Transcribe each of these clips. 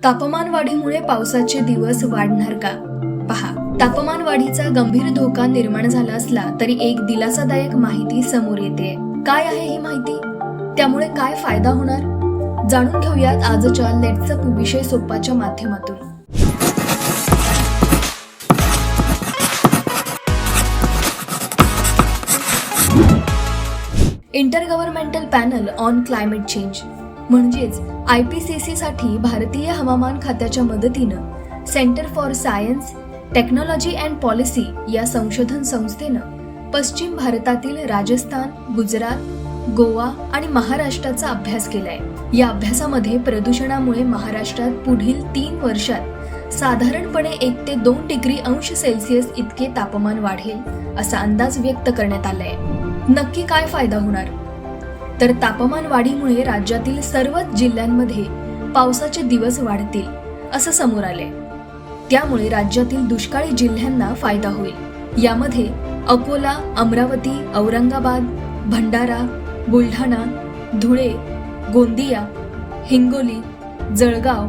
तापमान वाढीमुळे पावसाचे दिवस वाढणार का? पहा, तापमान वाढीचा गंभीर धोका निर्माण झाला असला तरी एक दिलासादायक माहिती समोर येते. काय आहे ही माहिती? त्यामुळे काय फायदा होणार? जाणून घेऊयात आजच्या लेट्स अप विषय सोप्पाच्या माध्यमातून. Inter governmental panel on climate change म्हणजेच IPCC साठी भारतीय हवामान खात्याच्या मदतीनं centre for science, technology and policy या संशोधन संस्थेनं पश्चिम भारतातील राजस्थान, गुजरात, गोवा आणि महाराष्ट्राचा अभ्यास केलाय. या अभ्यासामध्ये प्रदूषणामुळे महाराष्ट्रात पुढील 3 वर्षात साधारणपणे 1 ते 2 डिग्री अंश सेल्सिअस इतके तापमान वाढेल असा अंदाज व्यक्त करण्यात आलाय. नक्की काय फायदा होणार? तर तापमान वाढीमुळे राज्यातील सर्वच जिल्ह्यांमध्ये पावसाचे दिवस वाढतील असं समोर आलंय. त्यामुळे राज्यातील दुष्काळी जिल्ह्यांना फायदा होईल. यामध्ये अकोला, अमरावती, औरंगाबाद, भंडारा, बुलढाणा, धुळे, गोंदिया, हिंगोली, जळगाव,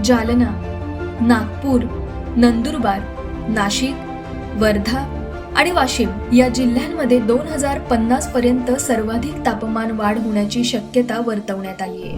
जालना, नागपूर, नंदुरबार, नाशिक, वर्धा आणि वाशिम या जिल्ह्यांमध्ये 2050 पर्यंत सर्वाधिक तापमान वाढ होण्याची शक्यता वर्तवण्यात आली आहे.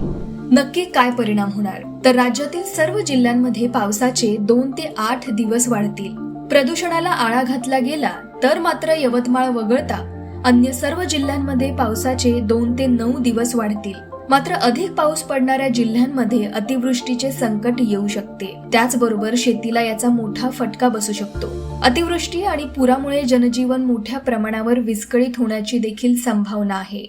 नक्की काय परिणाम होणार? तर राज्यातील सर्व जिल्ह्यांमध्ये पावसाचे 2 ते 8 दिवस वाढतील. प्रदूषणाला आळा घातला गेला तर मात्र यवतमाळ वगळता अन्य सर्व जिल्ह्यांमध्ये पावसाचे 2 ते 9 दिवस वाढतील. मात्र अधिक पाऊस पडणाऱ्या जिल्ह्यांमध्ये अतिवृष्टीचे संकट येऊ शकते. त्याचबरोबर शेतीला याचा मोठा फटका बसू शकतो. अतिवृष्टी आणि पुरामुळे जनजीवन मोठ्या प्रमाणावर विस्कळीत होण्याची देखील संभावना आहे.